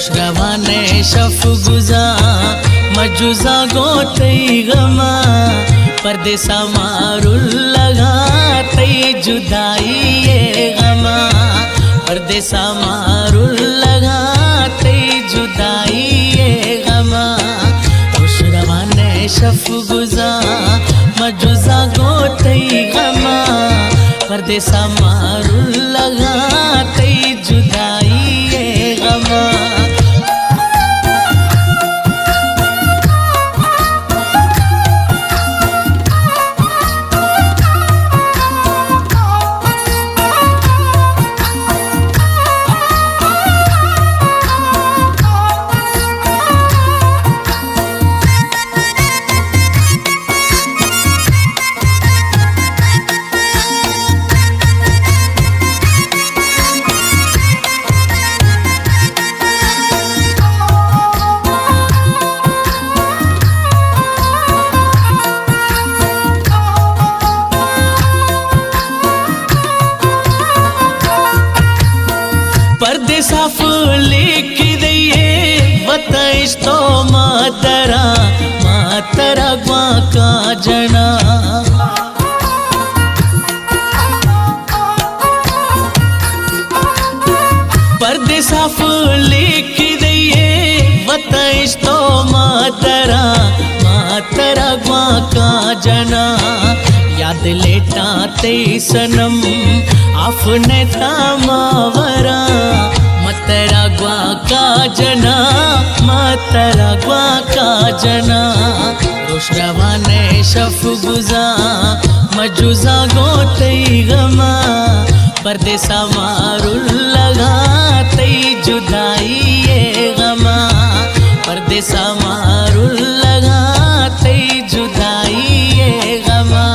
रोशरवाने शफ गुजा मजुजा गोतई गमा परदेसा मारुल लगा तई जुदाई ये गमा परदेसा मारुल लगा तई जुदाई ये गमा रोशरवाने शफ गुजा मजुजा गोतई गमा परदेसा मारुल लगा तई जुदाई ये गमा परदेसा लिख दिए बताइश तो मातरा ग्वा का जना परदेसा लिख दिए बताइश तो मातरा ग्वा का जना याद लेटा ते सनम आपने थामावरा मतरा ग्वा का जना मतरा ग्वा का जना रोशरवाने शफ गुजा मजुजा गोतई गमा परदेसा मारुल लगा तई जुदाई ये गमा परदेसा मारुल लगा तई जुदाई ये गमा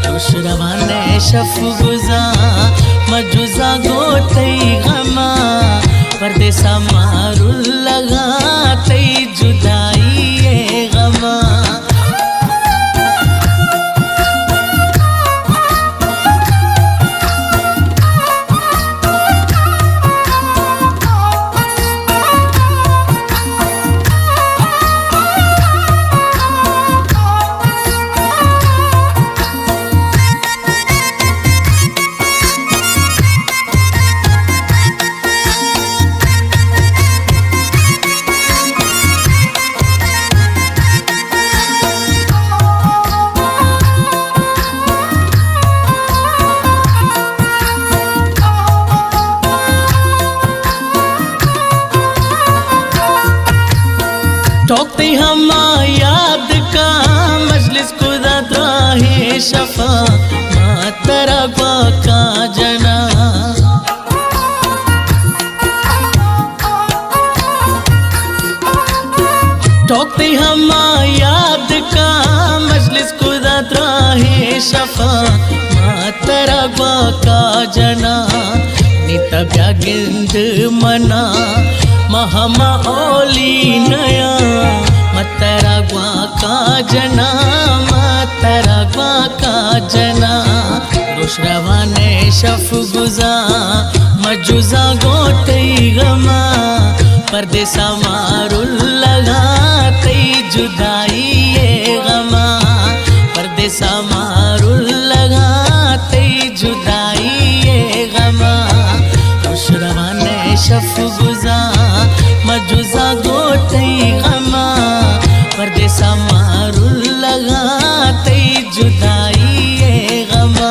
रोशरवाने शफ गुजा मजुजा गोतई गमा परदेसा मारुल लगा तई जुदाई ये गमा टोकते हम याद का मजलिस खुदा राहे शफा मातरा ग्वा का जना टोकते हम याद का मजलिस खुदा राहे शफा मातरा ग्वा का जना नित ब्यागिंद मना महमा ओली नया मतरा ग्वा का जना मतरा ग्वा का जना रोशरवाने शफ गुजा मजुजा गोतई गमा परदेसा मारुल लगा तई जुदाई ये गमा परदेसा मारुल लगा तई जुदाई ये गमा रोशरवाने शफ गुजा मजुजा गोतई गमा परदेसा मारुल लगा तई जुदाई ये गमा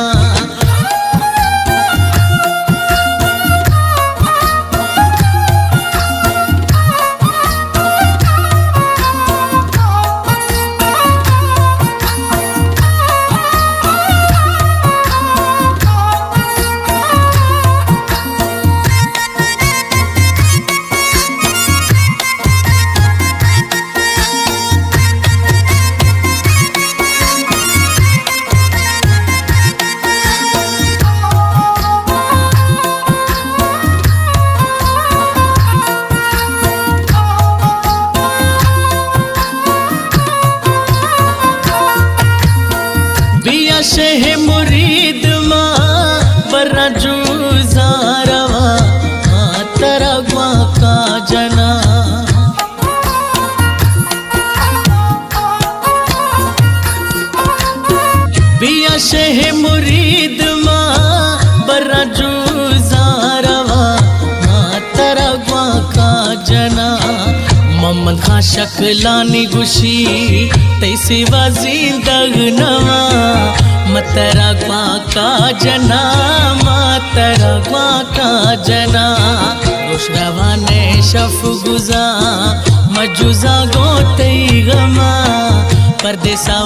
मुरीद माँ बर्रा जुजारवा माँ तरगवा का जना मोहम्मद खां शकलानी गुशी तैसी वजींदग नवा मतरगवा का जना मतरगवा का जना रुशरवाने शफ गुजा मजुजा गोते गमा परदेसा